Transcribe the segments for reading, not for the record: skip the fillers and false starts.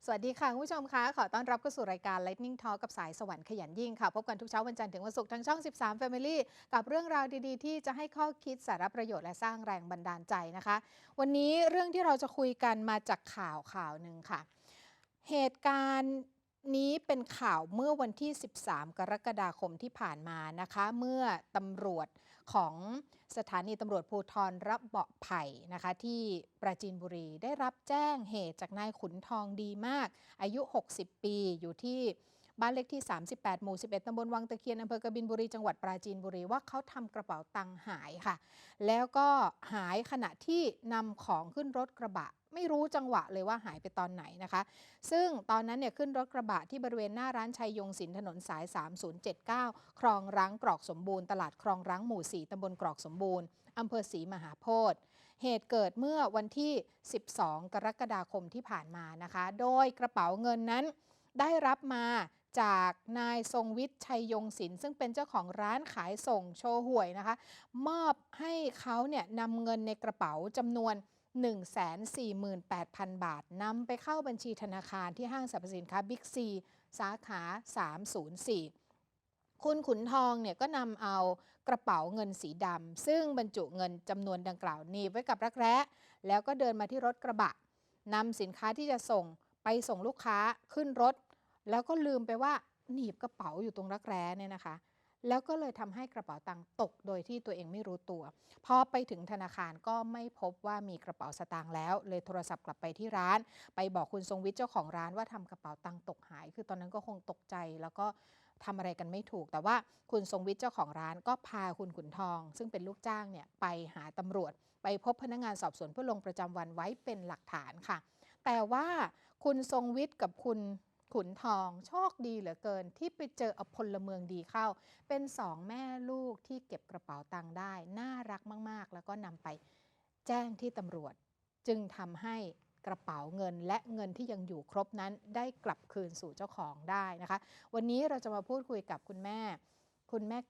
สวัสดีค่ะคุณผู้ชมคะขอต้อนรับเข้าสู่รายการ Lightning Talk กับสายสวรรค์ขยันยิ่งค่ะพบกันทุกเช้าวันจันทร์ถึงวันศุกร์ทางช่อง 13 Family กับเรื่องราวดีๆที่จะให้ข้อคิดสาระประโยชน์และสร้างแรงบันดาลใจนะคะวันนี้เรื่องที่เราจะคุยกันมาจากข่าวหนึ่งค่ะเหตุการณ์นี้เป็นข่าวเมื่อวันที่ 13 กรกฎาคมที่ผ่านมานะคะเมื่อตำรวจของสถานีตำรวจภูธรระเบาะไผ่นะคะที่ปราจีนบุรีได้รับแจ้งเหตุจากนายขุนทองดีมากอายุ 60 ปีอยู่ที่บ้านเลขที่ 38 หมู่ 11 ตำบลวังตะเคียนอำเภอกบินบุรีจังหวัดปราจีนบุรีว่าเขาทำกระเป๋าตังค์หายค่ะแล้วก็หายขณะที่นำของขึ้นรถกระบะไม่รู้จังหวะเลยว่าหายไปตอนไหนนะคะซึ่งตอนนั้นเนี่ยขึ้นรถกระบะที่บริเวณหน้าร้านชัยยงศิลป์ถนนสาย 3079 คลองรังกรอกสมบูรณ์ตลาดคลองรังหมู่ 4 ตำบลกรอกสมบูรณ์อำเภอศรีมหาโพธิ์เหตุเกิดเมื่อวันที่ 12 กรกฎาคมที่ผ่านมานะคะโดยกระเป๋าเงินนั้นได้รับมาจากนายทรงวิทย์ชัยยงศิลป์ซึ่งเป็นเจ้าของร้านขายส่งโชห่วยนะคะมอบให้เขาเนี่ยนำเงินในกระเป๋าจำนวน 148,000 บาทนำไปเข้าบัญชีธนาคารที่ห้างสรรพสินค้าบิ๊กซีสาขา 304 คุณขุนทองเนี่ยก็นำเอากระเป๋าเงินสีดำซึ่งบรรจุเงินจำนวนดังกล่าวหนีบไว้กับรักแร้แล้วก็เดินมาที่รถกระบะนำสินค้าที่จะส่งลูกค้าขึ้นรถแล้วก็ลืมไปว่าหนีบกระเป๋าอยู่ตรงรักแร้เนี่ยนะคะแล้วก็เลยทำให้กระเป๋าตังค์ตกโดยที่ตัวเองไม่รู้ตัวพอไปถึงธนาคารก็ไม่พบว่ามีกระเป๋าสตางค์แล้วเลยโทรศัพท์กลับไปที่ร้านไปบอกคุณทรงวิทย์เจ้าของร้านว่าทำกระเป๋าตังค์ตกหายคือตอนนั้นก็คงตกใจแล้วก็ทำอะไรกันไม่ถูกแต่ว่าคุณทรงวิทย์เจ้าของร้านก็พาคุณขุนทองซึ่งเป็นลูกจ้างเนี่ยไปหาตำรวจไปพบพนักงานสอบสวนเพื่อลงประจำวันไว้เป็นหลักฐานค่ะแต่ว่าคุณทรงวิทย์กับคุณขุนทองโชคดีเหลือเกินที่ไปเจอพลเมืองดีเข้าเป็นสองแม่ลูกที่เก็บกระเป๋าตังค์ได้น่ารักมากๆแล้วก็นำไปแจ้งที่ตำรวจจึงทำให้กระเป๋าเงินและเงินที่ยังอยู่ครบนั้นได้กลับคืนสู่เจ้าของได้นะคะวันนี้เราจะมาพูดคุยกับคุณแม่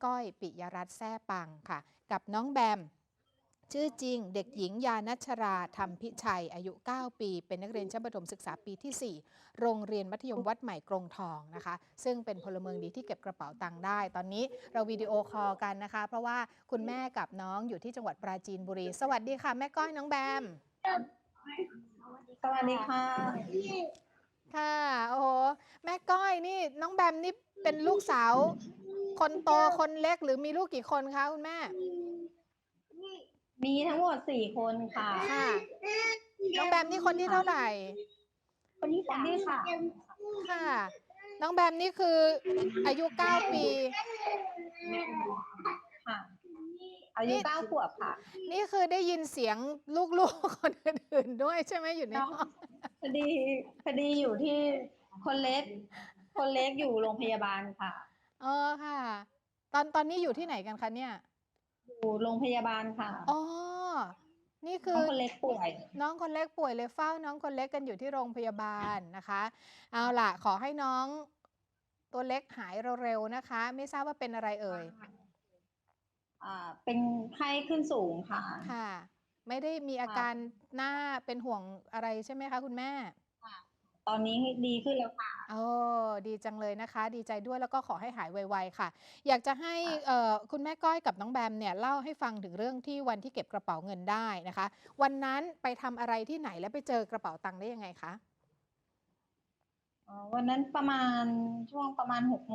ก้อยปิยรัตน์แซ่ปังค่ะกับน้องแบมชื่อจริงเด็กหญิงยานัชราธรรมพิชัยอายุ 9 ปีเป็นนักเรียนชั้นประถมศึกษาปีที่ 4 โรงเรียนมัธยมวัดใหม่กรงทองนะคะซึ่งเป็นพลเมืองดีที่เก็บกระเป๋าตังค์ได้ตอนนี้เราวิดีโอคอลกันนะคะเพราะว่าคุณแม่กับน้องอยู่ที่จังหวัดปราจีนบุรีสวัสดีค่ะแม่ก้อยน้องแบมสวัสดีค่ะค่ะโอ้โหแม่ก้อยนี่น้องแบมนี่เป็นลูกสาวคนโตคนเล็กหรือมีลูกกี่คนคะคุณแม่มีทั้งหมด4 คนค่ะค่ะน้องแบมนี่คนที่เท่าไหร่คนที่ 3ค่ะน้องแบมนี่คืออายุ 9 ปีค่ะอายุนี่ 9 ขวบค่ะนี่คือได้ยินเสียงลูกๆคนอื่นๆด้วยใช่ไหมอยู่ในน้องห้องพอดีพอดีอยู่ที่คนเล็กคนเล็กอยู่โรงพยาบาลค่ะเออค่ะตอนนี้อยู่ที่ไหนกันคะเนี่ยอยู่โรงพยาบาลค่ะอ๋อนี่คือน้องคนเล็กป่วยน้องคนเล็กป่วยเลยเฝ้าน้องคนเล็กกันอยู่ที่โรงพยาบาลนะคะเอาล่ะขอให้น้องตัวเล็กหายเร็วๆนะคะไม่ทราบว่าเป็นอะไรเอ่ยเป็นไข้ขึ้นสูงค่ะค่ะไม่ได้มีอาค่ะการน่าเป็นห่วงอะไรใช่ไหมคะคุณแม่ ตอนนี้ดีขึ้นแล้วค่ะโอ้ดีจังเลยนะคะดีใจด้วยแล้วก็ขอให้หายไวๆค่ะอยากจะให้คุณแม่ก้อยกับน้องแบมเนี่ยเล่าให้ฟังถึงเรื่องที่วันที่เก็บกระเป๋าเงินได้นะคะวันนั้นไปทำอะไรที่ไหนและไปเจอกระเป๋าตังค์ได้ยังไงคะวันนั้นประมาณช่วงประมาณ6 โม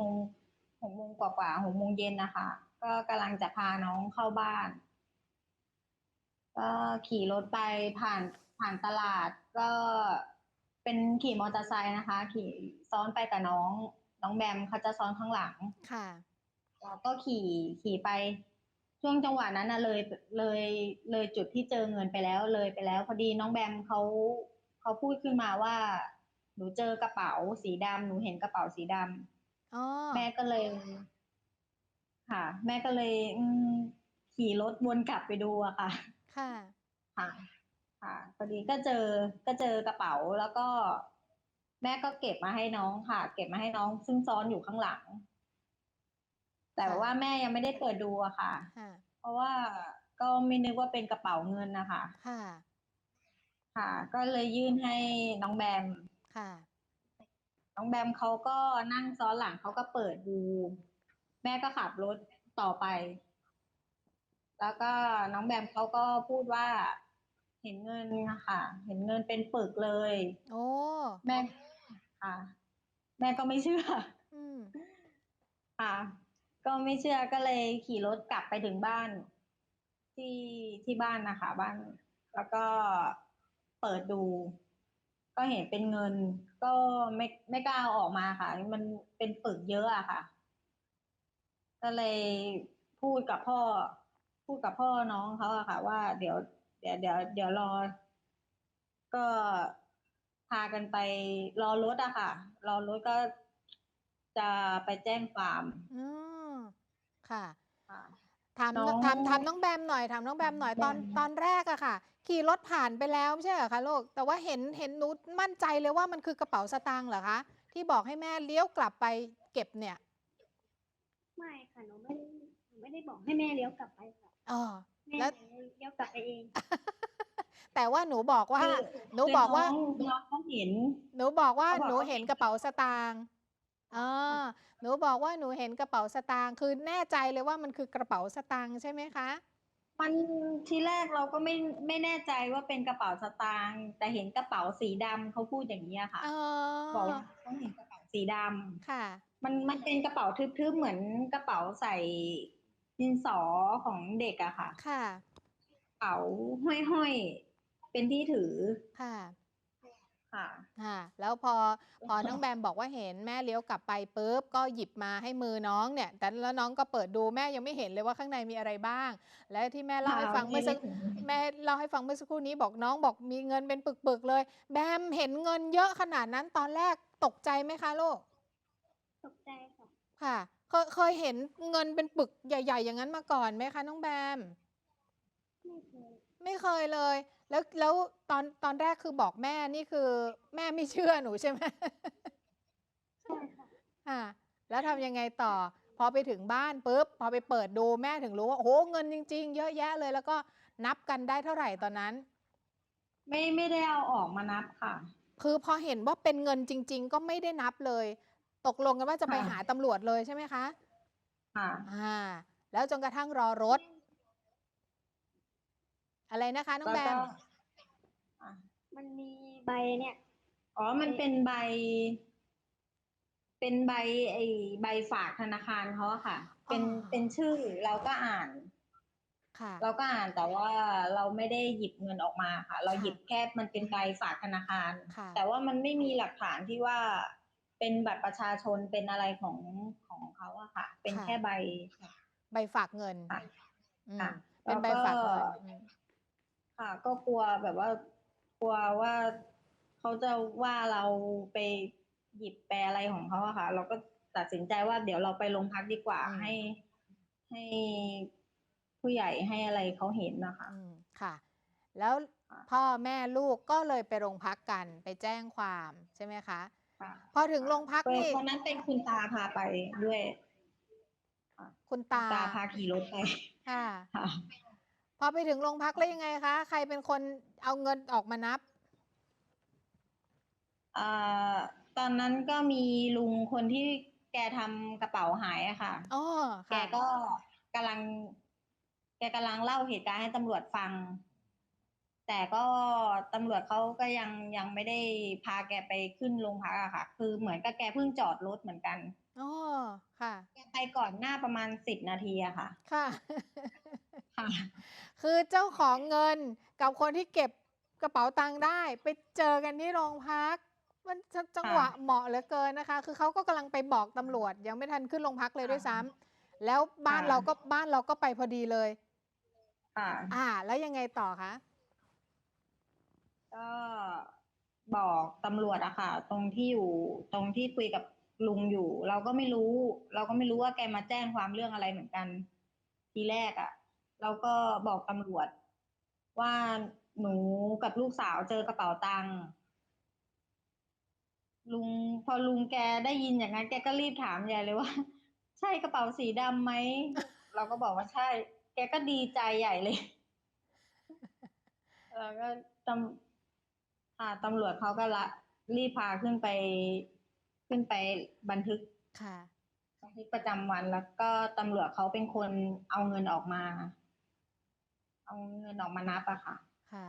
งกว่า6 โมงเย็นนะคะก็กำลังจะพาน้องเข้าบ้านก็ขี่รถไปผ่านตลาดก็เป็นขี่มอเตอร์ไซค์นะคะขี่ซ้อนไปกับน้องแบมเขาจะซ้อนข้างหลังค่ะแล้วก็ขี่ไปช่วงจังหวะนั้นนะเลยจุดที่เจอเงินไปแล้วเลยไปแล้วพอดีน้องแบมเขาพูดขึ้นมาว่าหนูเจอกระเป๋าสีดำหนูเห็นกระเป๋าสีดอ๋อำแม่ก็เลยค่ะแม่ก็เลยขี่รถวนกลับไปดูอะค่ะค่ะค่ะ ค่ะพอดีก็เจอกระเป๋าแล้วก็แม่ก็เก็บมาให้น้องค่ะเก็บมาให้น้องซึ่งซ้อนอยู่ข้างหลังแต่ค่ะว่าแม่ยังไม่ได้เปิดดูอะค่ะค่ะเพราะว่าก็ไม่นึกว่าเป็นกระเป๋าเงินนะคะค่ะค่ะก็เลยยื่นให้น้องแบมค่ะ น้องแบมเขาก็นั่งซ้อนหลังเขาก็เปิดดูแม่ก็ขับรถต่อไป แล้วก็น้องแบมเขาก็พูดว่าเห็นเงินค่ะเห็นเงินเป็นปึกเลย โอ้ แม่ค่ะ แม่ก็ไม่เชื่อ อืม ค่ะ ก็ไม่เชื่อก็เลยขี่รถกลับไปถึงบ้านที่ที่บ้านนะคะบ้าน แล้วก็เปิดดู ก็เห็นเป็นเงิน ก็ไม่กล้าเอาออกมาค่ะ มันเป็นปึกเยอะอะค่ะ ก็เลยพูดกับพ่อ พูดกับพ่อน้องเขาอะค่ะ ว่าเดี๋ยวรอ ก็พากันไปรอรถอะค่ะ รอรถก็จะไปแจ้งความ อืม ค่ะ ค่ะ ถาม น้อง ถามน้องแบมหน่อย ถามน้องแบมหน่อย แบม ตอนแรกอะค่ะ ขี่รถผ่านไปแล้วไม่ใช่เหรอคะลูก แต่ว่าเห็นหนูมั่นใจเลยว่ามันคือกระเป๋าสตางค์เหรอคะ ที่บอกให้แม่เลี้ยวกลับไปเก็บเนี่ย ไม่ค่ะหนูไม่ได้บอกให้แม่เลี้ยวกลับไปค่ะ อ๋อ แม่ แล้ว เลี้ยวกลับไปเอง แต่ว่าหนูบอกว่า คือ หนูบอกว่า น้องเขาเห็น หนูบอกว่า เขาบอก หนู เขา เห็ เห็ น น กระเป๋าสตางค์อ๋อหนูบอกว่าหนูเห็นกระเป๋าสตางค์ คือแน่ใจเลยว่ามันคือกระเป๋าสตางค์ใช่ไหมคะ? มันทีแรกเราก็ไม่แน่ใจว่าเป็นกระเป๋าสตางค์แต่เห็นกระเป๋าสีดำเขาพูดอย่างนี้อะค่ะ อ๋อ บอกว่าเขาเห็นกระเป๋าสีด ค่ะ ำมันเป็นกระเป๋าทึบๆเหมือนกระเป๋าใส่ดินสอของเด็กอะค่ะ ค่ะ กระเป๋าห้อยๆเป็นที่ถือ ค่ะ ค่ะ ค่ะ แล้วพอน้องแบมบอกว่าเห็นแม่เลี้ยวกลับไปปุ๊บ ก็หยิบมาให้มือน้องเนี่ย แล้วน้องก็เปิดดูแม่ยังไม่เห็นเลยว่าข้างในมีอะไรบ้าง และที่แม่เล่าให้ฟังเมื่อสัก แม่เล่าให้ฟังเมื่อสักครู่นี้บอกน้องบอกมีเงินเป็นปึกๆเลย แบมเห็นเงินเยอะขนาดนั้นตอนแรกตกใจไหมคะลูก? ตกใจค่ะ ค่ะ เคยเห็นเงินเป็นปึกใหญ่ ๆ อย่างนั้นมาก่อนไหมคะน้องแบม? ไม่เคย ไม่เคยเลย แล้วตอนแรกคือบอกแม่นี่คือแม่ไม่เชื่อหนูใช่ไหม? ใช่ค่ะ ค่ะ แล้วทำยังไงต่อ? พอไปถึงบ้านปุ๊บ พอไปเปิดดูแม่ถึงรู้ว่า โอ้โฮ เงินจริง ๆ เยอะแยะเลย แล้วก็นับกันได้เท่าไรตอนนั้น? ไม่ได้เอาออกมานับค่ะ คือพอเห็นว่าเป็นเงินจริง ๆ ก็ไม่ได้นับเลย ตกลงกันว่าจะไป ค่ะ หาตำรวจเลยใช่ไหมคะ? ค่ะ อา แล้วจนกระทั่งรอรถ อะไรนะคะน้อง แล้ แบ วก็ ม? มันมีใบเนี่ย อ๋อ มันเป็นใบ เป็นใบใบฝากธนาคารเขาอะค่ะ อ๋อ เป็นชื่อเราก็อ่าน ค่ะ เราก็อ่านแต่ว่าเราไม่ได้หยิบเงินออกมาค่ะ เรา ค่ะ หยิบแค่มันเป็นใบฝากธนาคาร ค่ะ แต่ว่ามันไม่มีหลักฐานที่ว่าเป็นบัตรประชาชน เป็นอะไรของเขาอะค่ะ เป็น ค่ะ แค่ใบ ใบฝากเงิน ค่ะ อื ค่ ม ะ เป็ แล้ น ว ใบ ก็ ฝากเงิน อืม ค่ะ ก็กลัวแบบว่า กลัวว่าเขาจะว่าเราไปหยิบไปอะไรของเขาอะค่ะ เราก็ตัดสินใจว่าเดี๋ยวเราไปโรงพักดีกว่า อืม ให้ผู้ใหญ่ให้อะไรเขาเห็นน่ะค่ะ อืม ค่ะ แล้ว ค่ะ พ่อแม่ลูกก็เลยไปโรงพักกัน ไปแจ้งความใช่ไหมคะ? ค่ะ พอถึงโรงพักนี่ ตอนนั้นเป็นคุณตาพาไปด้วย ค่ะ คุณ คุ ตา ณตาพาขี่รถไป ค่ะ ค่ะ พอไปถึงโรงพักแล้วยังไงคะ? ใครเป็นคนเอาเงินออกมานับ? ตอนนั้นก็มีลุงคนที่แกทำกระเป๋าหายอะค่ะ อ้อ แก ค่ะ ก็กำลังเล่าเหตุการณ์ให้ตำรวจฟัง แต่ก็ตำรวจเขาก็ยังไม่ได้พาแกไปขึ้นโรงพักอะค่ะ คือเหมือนกับแกเพิ่งจอดรถเหมือนกัน อ้อ ค่ะ แกไปก่อนหน้าประมาณ10 นาทีอะค่ะ ค่ะ ค่ะ คือเจ้าของเงินกับคนที่เก็บกระเป๋าตังค์ได้ ไปเจอกันที่โรงพัก มันจัง ค่หวะะ เหมาะเหลือเกินนะคะ คือเขาก็กำลังไปบอกตำรวจ ยังไม่ทันขึ้นโรงพักเลยด้วยซ้ำ แล้วบ้านเราก็ไปพอดีเลย ค่ะ แล้วยังไงต่อคะ? ก็บอกตำรวจอะค่ะ ตรงที่คุยกับลุงอยู่ เราก็ไม่รู้ว่าแกมาแจ้งความเรื่องอะไรเหมือนกัน ทีแรกอะเราก็บอกตำรวจว่าหนูกับลูกสาวเจอกระเป๋าตังค์ พอลุงแกได้ยินอย่างงั้น แกก็รีบถามใหญ่เลยว่า ใช่กระเป๋าสีดำไหม? เราก็บอกว่าใช่ แกก็ดีใจใหญ่เลย แล้วก็ตำรวจเขาก็รีบพาขึ้นไป ขึ้นไปบันทึก ค่ะ บันทึกประจำวัน แล้วก็ตำรวจเขาเป็นคนเอาเงินออกมา เอาเงินออกมานับอะค่ะ ค่ะ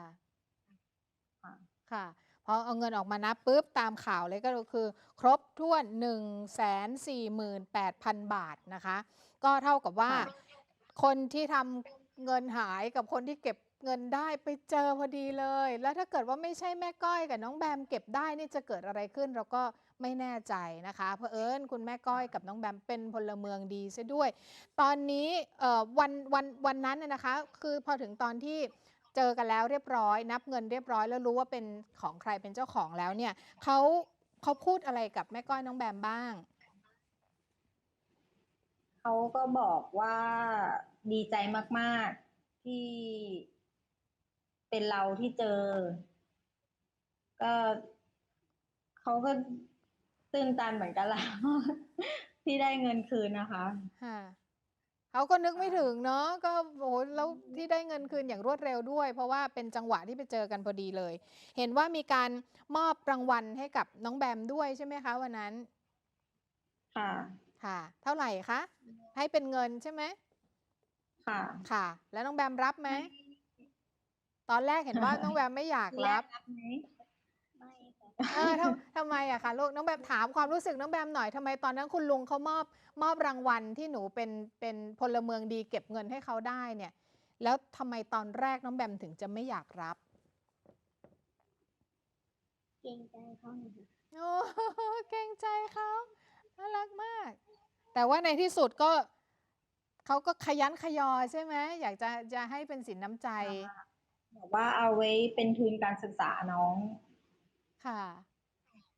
ค่ะ ค่ะ พอเอาเงินออกมานับปุ๊บ ตามข่าวเลยก็คือครบถ้วน 148,000 บาทนะคะ ก็เท่ากับว่า ค่ะ คนที่ทำเงินหายกับคนที่เก็บเงินได้ไปเจอพอดีเลย แล้วถ้าเกิดว่าไม่ใช่แม่ก้อยกับน้องแบมเก็บได้นี่จะเกิดอะไรขึ้นเราก็ไม่แน่ใจนะคะเผอิญคุณแม่ก้อยกับน้องแบมเป็นพลเมืองดีซะด้วย ตอนนี้วันนั้นน่ะนะคะ คือพอถึงตอนที่เจอกันแล้วเรียบร้อย นับเงินเรียบร้อยแล้วรู้ว่าเป็นของใครเป็นเจ้าของแล้วเนี่ยเขาพูดอะไรกับแม่ก้อยน้องแบมบ้าง เขาก็บอกว่าดีใจมาก ๆ ที่เป็นเราที่เจอ ก็เขาก็ตื้นตันเหมือนกันแหละ ที่ได้เงินคืนนะคะ ค่ะ เขาก็นึก ค่ ไม่ถึงเนาะ ก็โอ้โฮแล้วที่ได้เงินคืนอย่างรวดเร็วด้วย เพราะว่าเป็นจังหวะที่ไปเจอกันพอดีเลย เห็นว่ามีการมอบรางวัลให้กับน้องแบมด้วยใช่ไหมคะวันนั้น ค่ะ ค่ะ เท่าไรคะ? ให้เป็นเงินใช่ไหม? ค่ะ ค่ะ แล้วน้องแบมรับไหม? ให้ ตอนแรกเห็นว่าน้องแบมไม่อยาก ทีแร รั ก บ รับไหม? ไม่ค่ะ เออ ทำไมอะคะลูก? น้องแบม ถามความรู้สึกน้องแบมหน่อย ทำไมตอนนั้นคุณลุงเขามอบรางวัลที่หนูเป็นพลเมืองดีเก็บเงินให้เขาได้เนี่ย แล้วทำไมตอนแรกน้องแบมถึงจะไม่อยากรับ? เกรงใจเขาน่ะค่ะ โอ้ เกรงใจเขา น่ารักมาก แต่ว่าในที่สุดก็ เขาก็คะยั้นคะยอใช่ไหม? อยากจะให้เป็นสินน้ำใจ ค่ะ บอกว่าเอาไว้เป็นทุนการศึกษาน้อง ค่ะ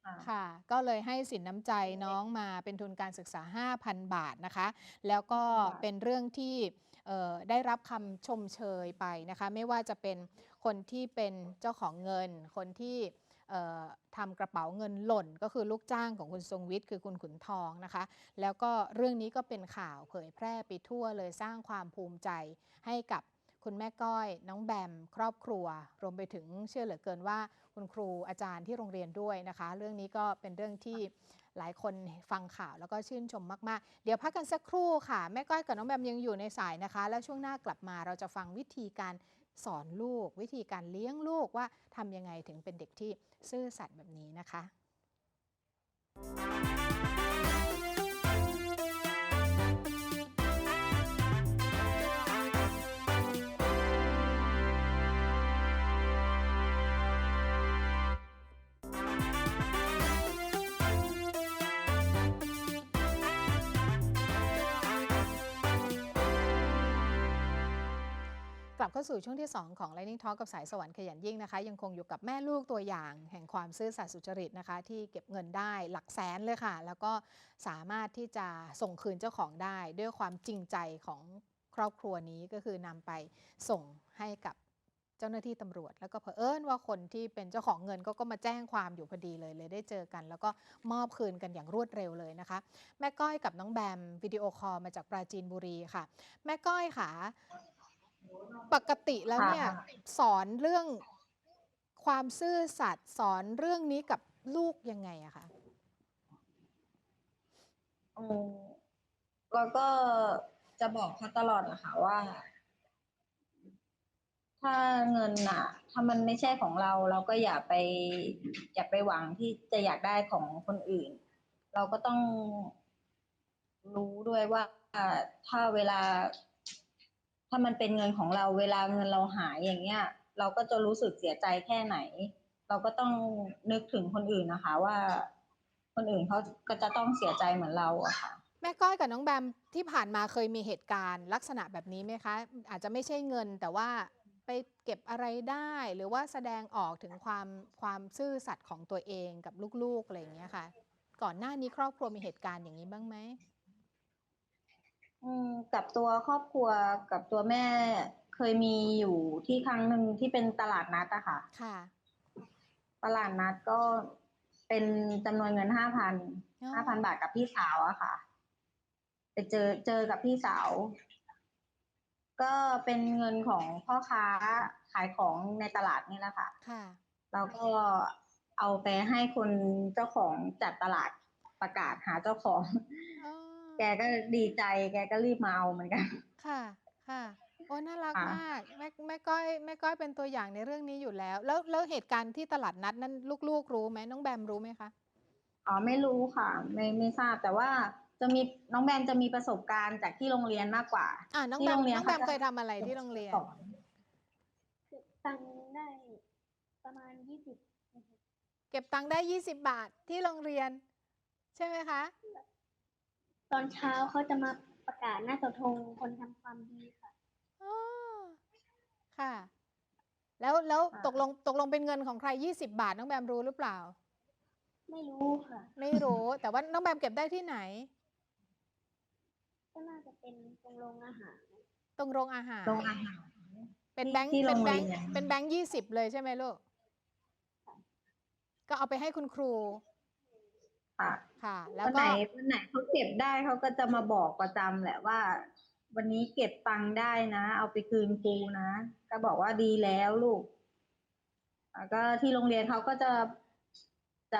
ค่ะ ค่ะ ก็เลยให้สินน้ำใจน้องมาเป็นทุนการศึกษา 5,000 บาทนะคะ แล้วก็ 5,000 บาท เป็นเรื่องที่ได้รับคำชมเชยไปนะคะ ไม่ว่าจะเป็นคนที่เป็นเจ้าของเงิน คนที่ทำกระเป๋าเงินหล่น ก็คือลูกจ้างของคุณทรงวิทย์ คือคุณขุนทองนะคะ แล้วก็เรื่องนี้ก็เป็นข่าวเผยแพร่ไปทั่วเลย สร้างความภูมิใจให้กับคุณแม่ก้อย น้องแบม ครอบครัว รวมไปถึงเชื่อเหลือเกินว่าคุณครูอาจารย์ที่โรงเรียนด้วยนะคะ เรื่องนี้ก็เป็นเรื่องที่หลายคนฟังข่าวแล้วก็ชื่นชมมาก ๆ เดี๋ยวพักกันสักครู่ค่ะ แม่ก้อยกับน้องแบมยังอยู่ในสายนะคะ แล้วช่วงหน้ากลับมาเราจะฟังวิธีการสอนลูก วิธีการเลี้ยงลูกว่าทำยังไงถึงเป็นเด็กที่ซื่อสัตย์แบบนี้นะคะ กลับเข้าสู่ช่วงที่ 2 ของ Lightning Talk กับสายสวรรค์ขยันยิ่งนะคะ ยังคงอยู่กับแม่ลูกตัวอย่างแห่งความซื่อสัตย์สุจริตนะคะ ที่เก็บเงินได้หลักแสนเลยค่ะ แล้วก็สามารถที่จะส่งคืนเจ้าของได้ด้วยความจริงใจของครอบครัวนี้ ก็คือนำไปส่งให้กับเจ้าหน้าที่ตำรวจ แล้วก็เผอิญว่าคนที่เป็นเจ้าของเงินก็มาแจ้งความอยู่พอดีเลย เลยได้เจอกัน แล้วก็มอบคืนกันอย่างรวดเร็วเลยนะคะ แม่ก้อยกับน้องแบมวิดีโอคอลมาจากปราจีนบุรีค่ะ แม่ก้อยคะ ปกติแล้วค่ะ เนี่ย สอนเรื่องความซื่อสัตย์ สอนเรื่องนี้กับลูกยังไงอะคะ? เราก็จะบอกเขาตลอดอะค่ะว่า ถ้าเงินน่ะ ถ้ามันไม่ใช่ของเรา เราก็อย่าไปหวังที่จะอยากได้ของคนอื่น เราก็ต้องรู้ด้วยว่า ถ้ามันเป็นเงินของเรา เวลาเงินเราหาย อย่างเงี้ย เราก็จะรู้สึกเสียใจแค่ไหน เราก็ต้องนึกถึงคนอื่นน่ะค่ะว่า คนอื่นเขาก็จะต้องเสียใจเหมือนเราอะค่ะ แม่ก้อยกับน้องแบมที่ผ่านมาเคยมีเหตุการณ์ลักษณะแบบนี้ไหมคะ? อาจจะไม่ใช่เงิน แต่ว่าไปเก็บอะไรได้ หรือว่าแสดงออกถึงความซื่อสัตย์ของตัวเองกับลูก ๆ อะไรอย่างเงี้ยค่ะ ก่อนหน้านี้ครอบครัวมีเหตุการณ์อย่างงี้บ้างไหม? กับตัวครอบครัว กับตัวแม่เคยมีอยู่ที่ครั้งหนึ่งที่เป็นตลาดนัดอะค่ะ ค่ะ ตลาดนัดก็เป็นจำนวนเงิน 5,000 อ๋อ 5,000 บาทกับพี่สาวอะค่ะ ไปเจอกับพี่สาว ก็เป็นเงินของพ่อค้าขายของในตลาดนี่แหละค่ะ ค่ะ เราก็เอาไปให้คนเจ้าของจัดตลาด ประกาศหาเจ้าของ อ๋อ แกก็ดีใจ แกก็รีบมาเอาเหมือนกัน ค่ะ ค่ะ โอ้ น่ารัก ค่ะ มาก แม่ก้อยเป็นตัวอย่างในเรื่องนี้อยู่แล้ว แล้วเหตุการณ์ที่ตลาดนัดนั้นลูก ๆ รู้ไหม? น้องแบมรู้ไหมคะ? อ๋อ ไม่รู้ค่ะ ไม่ทราบ แต่ว่าน้องแบมจะมีประสบการณ์จากที่โรงเรียนมากกว่า น้องที่แบม โรงเรียนเขาจะ เคยทำอะไรที่โรงเรียน? สอน เก็บตังค์ได้ประมาณ 20 นะคะ เก็บตังค์ได้ 20 บาท ที่โรงเรียน ใช่ไหมคะ? ตอนเช้าเขาจะมาประกาศหน้าเสาธงคนทำความดีค่ะ อ๋อ ค่ะ แล้ว ค่ะ ตกลงเป็นเงินของใคร 20 บาท น้องแบมรู้หรือเปล่า? ไม่รู้ค่ะ ไม่รู้ แต่ว่าน้องแบมเก็บได้ที่ไหน? ก็น่าจะเป็นตรงโรงอาหาร ตรงโรงอาหาร โรงอาหาร เป็นแบงค์ ที่โรงเรียน เป็นแบงค์ 20 เลยใช่ไหมลูก? ค่ะ ก็เอาไปให้คุณครู ค่ะ ค่ะ แล้ วั วน ไห ก็ เขาเก็บได้เขาก็จะมาบอกประจำแหละว่า วันนี้เก็บตังค์ได้นะ เอาไปคืนครูนะ ก็บอกว่าดีแล้วลูก แล้วก็ที่โรงเรียนเขาก็จ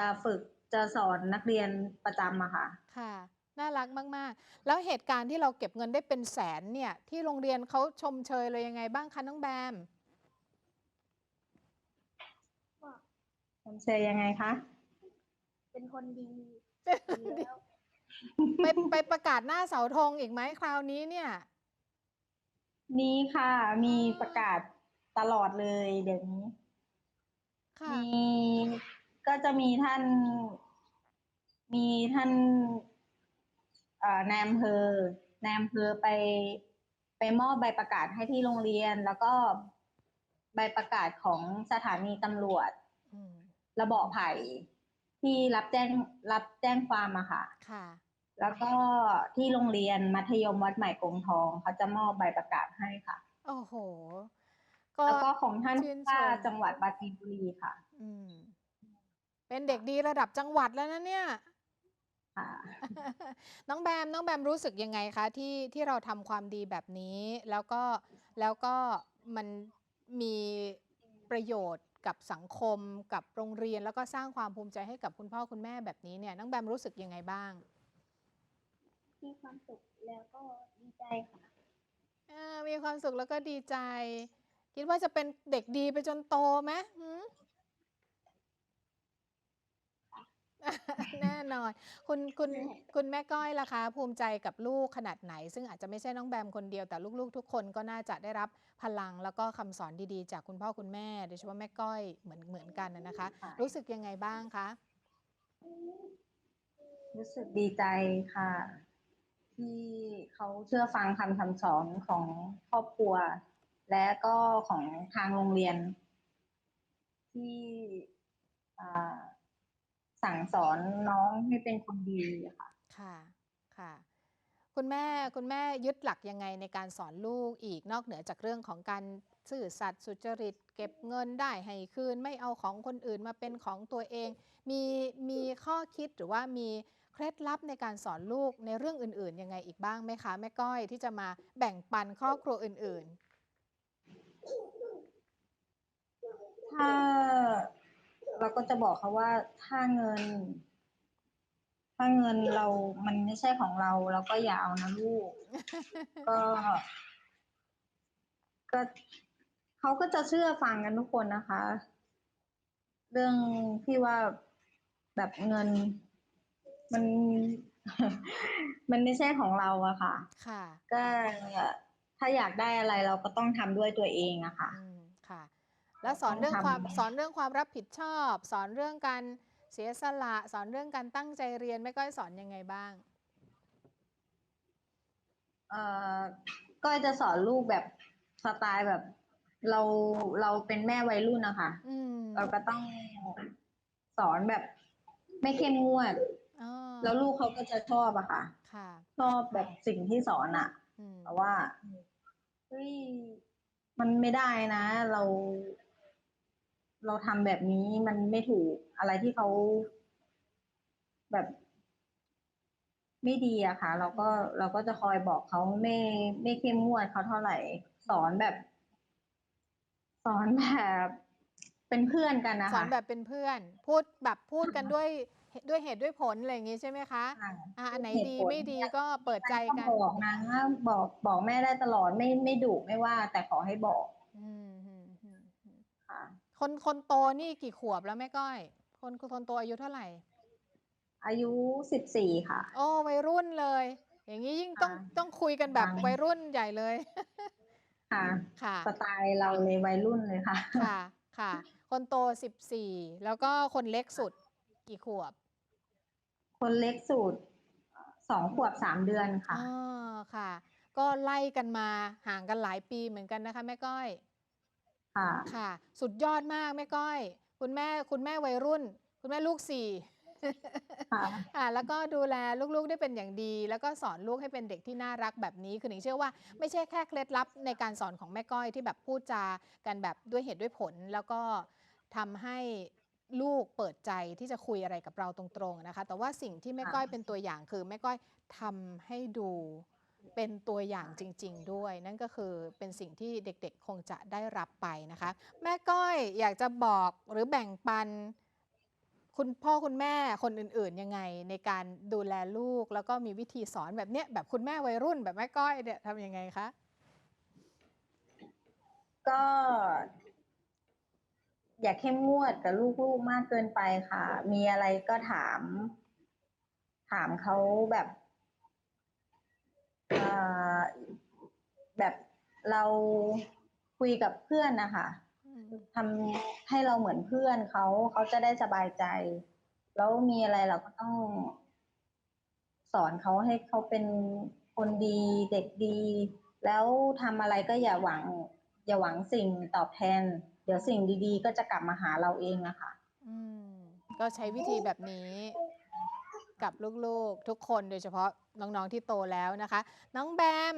ะฝึก จะสอนนักเรียนประจำอะค่ะ ค่ะ น่ารักมาก ๆ แล้วเหตุการณ์ที่เราเก็บเงินได้เป็นแสนเนี่ย ที่โรงเรียนเขาชมเชยเรายังไงบ้างคะน้องแบม? ก็ ชมเชยยังไงคะ? เป็นคนดี ดี แล้ว ไปประกาศหน้าเสาธงอีกไหมคราวนี้เนี่ย? มีค่ะ อ๋มีประอ กาศตลอดเลยเดี๋ยวนี้ ค่มี ะ ก็จะมีท่าน นายอำเภอไปมอบใบประกาศให้ที่โรงเรียน แล้วก็ใบประกาศของสถานีตำรวจ อืม ระเบาะไผ่ ที่รับแจ้งความอะค่ะ ค่ะ แล้วก็ที่โรงเรียนมัธยมวัดใหม่กงทอง เขาจะมอบใบประกาศให้ค่ะ โอ้โฮ ก็ แล้วก็ของท่าน ชื่นผู้ว่า ชม จังหวัดปราจีนบุรีค่ะ อืม เป็นเด็กดีระดับจังหวัดแล้วนะเนี่ย ค่ะ น้องแบมรู้สึกยังไงคะ ที่เราทำความดีแบบนี้ แล้วก็มันมีประโยชน์กับสังคม กับโรงเรียน แล้วก็สร้างความภูมิใจให้กับคุณพ่อคุณแม่แบบนี้เนี่ย น้องแบมรู้สึกยังไงบ้าง? มีความสุขแล้วก็ดีใจค่ะ มีความสุขแล้วก็ดีใจ คิดว่าจะเป็นเด็กดีไปจนโตไหม? หือ ค่ะ แน่นอน คุณแม่ก้อยล่ะคะ ภูมิใจกับลูกขนาดไหน? ซึ่งอาจจะไม่ใช่น้องแบมคนเดียว แต่ลูก ๆ ทุกคนก็น่าจะได้รับพลัง แล้วก็คำสอนดี ๆ จากคุณพ่อคุณแม่ โดยเฉพาะแม่ก้อยเหมือนกันอะนะคะ ค่ะ รู้สึกยังไงบ้างคะ? รู้สึกดีใจค่ะ ที่เขาเชื่อฟังคำสอนของครอบครัว และก็ของทางโรงเรียน ที่ สั่งสอนน้องให้เป็นคนดีอะค่ะ ค่ะ ค่ะ คุณแม่ยึดหลักยังไงในการสอนลูกอีก นอกเหนือจากเรื่องของการซื่อสัตย์สุจริต เก็บเงินได้ให้คืน ไม่เอาของคนอื่นมาเป็นของตัวเอง มีข้อคิด หรือว่ามีเคล็ดลับในการสอนลูกในเรื่องอื่น ๆ ยังไงอีกบ้างไหมคะ แม่ก้อย ที่จะมาแบ่งปันครอบครัวอื่น ๆ? เราก็จะบอกเขาว่า ถ้าเงินเรามันไม่ใช่ของเรา เราก็อย่าเอานะลูก ก็เขาก็จะเชื่อฟังกันทุกคนนะคะ เรื่องที่ว่าแบบเงิน มัน มันไม่ใช่ของเราอะค่ะ ค่ะ ก็ถ้าอยากได้อะไรเราก็ต้องทำด้วยตัวเองอะค่ะ ค่ะ แล้วสอนเรื่องความรับผิดชอบ สอนเรื่องการเสียสละ สอนเรื่องการตั้งใจเรียน แม่ก้อยสอนยังไงบ้าง? ก้อยจะสอนลูกแบบสไตล์แบบเราเป็นแม่วัยรุ่นอะค่ะ อืม เราก็ต้องสอนแบบไม่เข้มงวด อ๋อ แล้วลูกเขาก็จะชอบอะค่ะ ค่ะ ชอบแบบสิ่งที่สอนอะ อืม แต่ว่า เฮ้ย มันไม่ได้นะ เราทำแบบนี้มันไม่ถูก อะไรที่เขาแบบ ไม่ดีอะค่ะ เราก็จะคอยบอกเขา ไม่เข้มงวดเขาเท่าไร สอนแบบเป็นเพื่อนกันน่ะสอค่นะ แบบเป็นเพื่อน พูดกันด้วย ด้วยเหตุด้วยผลอะไรอย่างงี้ใช่ไหมคะ ค่ะ อันไหน เหตุ ดี ผล ไม่ดี อยาก ก็เปิดใจ ก็ กัน บอกนะ บอกแม่ได้ตลอด ไม่ดุไม่ว่า แต่ขอให้บอก อืม ค่ะ คนโตนี่กี่ขวบแล้วแม่ก้อย คนโตอายุเท่าไหร่? อายุ 14 ค่ะ โอ้ วัยรุ่นเลย อย่างงี้ยิ่ง ค่ะ ต้องคุยกันแบบ ค่ะ วัยรุ่นใหญ่เลย ค่ะ ค่ะ สไตล์เราเลยวัยรุ่นเลยค่ะ ค่ะ คนโต 14 แล้วก็คนเล็กสุดกี่ขวบ? คนเล็กสุด 2 ขวบ 3 เดือนค่ะ อ๋อ ค่ะ ก็ไล่กันมา ห่างกันหลายปีเหมือนกันนะคะแม่ก้อย ค่ะ ค่ะ สุดยอดมากแม่ก้อย คุณแม่วัยรุ่น คุณแม่ลูก 4 ค่ะ ค่ะ แล้วก็ดูแลลูกๆได้เป็นอย่างดี แล้วก็สอนลูกให้เป็นเด็กที่น่ารักแบบนี้ คือหนิงเชื่อว่าไม่ใช่แค่เคล็ดลับในการสอนของแม่ก้อยที่แบบพูดจากันแบบด้วยเหตุด้วยผล แล้วก็ทำให้ลูกเปิดใจที่จะคุยอะไรกับเราตรงๆอะนะคะ แต่ว่าสิ่งที่แม่ก้อยเป็นตัวอย่าง คือแม่ก้อยทำให้ดูเป็นตัวอย่างจริง ๆ ด้วย นั่นก็คือเป็นสิ่งที่เด็กๆคงจะได้รับไปนะคะ แม่ก้อยอยากจะบอกหรือแบ่งปันคุณพ่อคุณแม่คนอื่นๆยังไงในการดูแลลูก แล้วก็มีวิธีสอนแบบเนี้ย แบบคุณแม่วัยรุ่นแบบแม่ก้อยเนี่ยทำยังไงคะ? ก็ อย่าเข้มงวดกับลูกๆมากเกินไปค่ะ มีอะไรก็ถามเขาแบบ แบบเราคุยกับเพื่อนน่ะค่ะ ทำให้เราเหมือนเพื่อนเขา เขาจะได้สบายใจ แล้วมีอะไรเราก็ต้อง สอนเขาให้เขาเป็นคนดี เด็กดี แล้วทำอะไรก็อย่าหวังสิ่งตอบแทน เดี๋ยวสิ่งดี ๆ ก็จะกลับมาหาเราเองอะค่ะ ก็ใช้วิธีแบบนี้กับลูกๆทุกคน โดยเฉพาะน้องๆที่โตแล้วนะคะ น้องแบม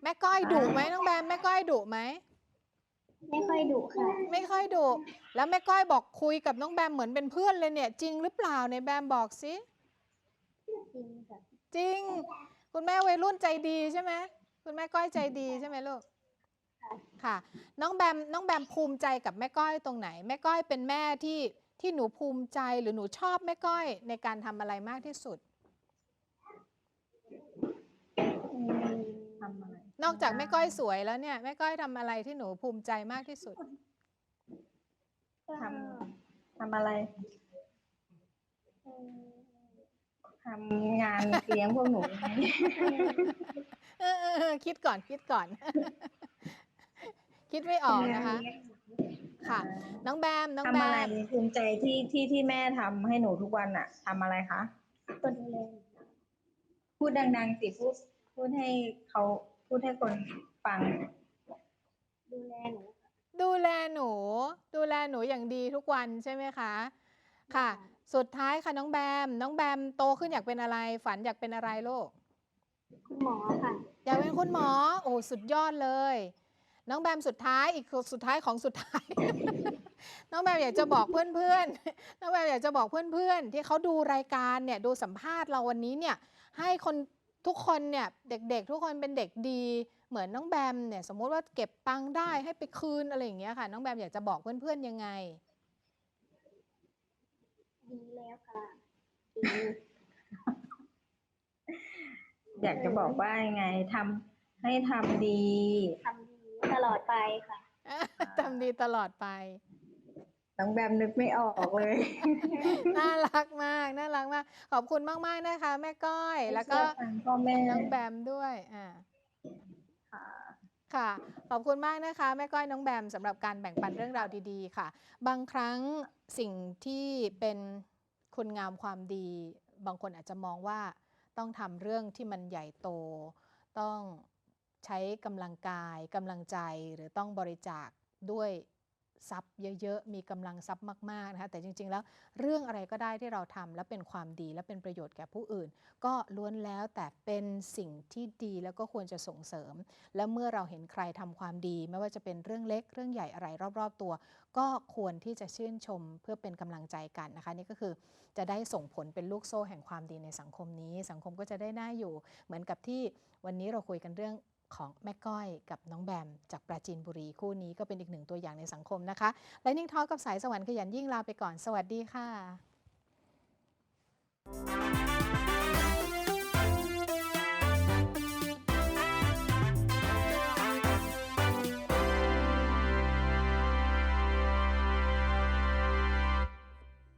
แม่ก้อยดุไหมน้องแบม แม่ก้อยดุไหม? ไม่ค่อยดุค่ะ ไม่ค่อยดุ แล้วแม่ก้อยบอกคุยกับน้องแบมเหมือนเป็นเพื่อนเลยเนี่ย จริงหรือเปล่า? ไหนแบมบอกสิ จริงค่ะ จริง คุณแม่วัยรุ่นใจดีใช่ไหม? คุณแม่ก้อยใจดีใช่ไหมลูก? ค่ะ น้องแบมภูมิใจกับแม่ก้อยตรงไหน? แม่ก้อยเป็นแม่ที่หนูภูมิใจ หรือหนูชอบแม่ก้อยในการทำอะไรมากที่สุด? ทำอะไร? นอกจากแม่ก้อยสวยแล้วเนี่ย แม่ก้อยทำอะไรที่หนูภูมิใจมากที่สุด? ทำอะไร? ทำงานเลี้ยงพวกหนู ไง คิดก่อน คิดไม่ออกนะคะ ค่ะ น้องแบม ทำอะไรภูมิใจที่แม่ทำให้หนูทุกวันน่ะ ทำอะไรคะ? พูดดัง ๆ สิ พูดให้คนฟัง ดูแลหนู ดูแลหนูอย่างดีทุกวันใช่ไหมคะ? ค่ะ สุดท้ายค่ะน้องแบม โตขึ้นอยากเป็นอะไร? ฝันอยากเป็นอะไรลูก? คุณหมอค่ะ อยากเป็นคุณหมอ โอ้ สุดยอดเลย น้องแบมสุดท้ายสุดท้ายของสุดท้าย น้องแบมอยากจะบอกเพื่อน ๆ น้องแบมอยากจะบอกเพื่อน ๆ ที่เขาดูรายการเนี่ย ดูสัมภาษณ์เราวันนี้เนี่ย ให้ทุกคนเนี่ย เด็ก ๆ ทุกคนเป็นเด็กดี เหมือนน้องแบมเนี่ย สมมุติว่าเก็บตังค์ได้ให้ไปคืน อะไรอย่างเงี้ยค่ะ น้องแบมอยากจะบอกเพื่อน ๆ ยังไง? ดีแล้วค่ะ อยากจะบอกว่ายังไง ให้ทำดี ทำดีตลอดไปค่ะ ทำดีตลอดไป น้องแบมนึกไม่ออกเลย น่ารักมาก ขอบคุณมาก ๆ นะคะแม่ก้อย แล้วก็ ให้เชื่อฟังพ่อแม่ น้องแบมด้วย ค่ะ ขอบคุณมากนะคะแม่ก้อย น้องแบม สำหรับการแบ่งปันเรื่องราวดี ๆ ค่ะ บางครั้งสิ่งที่เป็นคุณงามความดี บางคนอาจจะมองว่าต้องทำเรื่องที่มันใหญ่โต ต้องใช้กำลังกาย กำลังใจ หรือต้องบริจาคด้วยทรัพย์เยอะ ๆ มีกำลังทรัพย์มาก ๆ นะคะ แต่จริง ๆ แล้วเรื่องอะไรก็ได้ที่เราทำแล้วเป็นความดี และเป็นประโยชน์แก่ผู้อื่น ก็ล้วนแล้วแต่เป็นสิ่งที่ดี แล้วก็ควรจะส่งเสริม และเมื่อเราเห็นใครทำความดี ไม่ว่าจะเป็นเรื่องเล็กเรื่องใหญ่อะไรรอบ ๆ ตัว ก็ควรที่จะชื่นชมเพื่อเป็นกำลังใจกันนะคะ นี่ก็คือจะได้ส่งผลเป็นลูกโซ่แห่งความดีในสังคมนี้ สังคมก็จะได้น่าอยู่ เหมือนกับที่วันนี้เราคุยกันเรื่อง ของแม่ก้อยกับน้องแบมจากปราจีนบุรีคู่นี้ก็เป็นอีกหนึ่งตัวอย่างในสังคมนะคะและนิ่งทอกับสายสวรรค์ขยันยิ่งลาไปก่อนสวัสดีค่ะ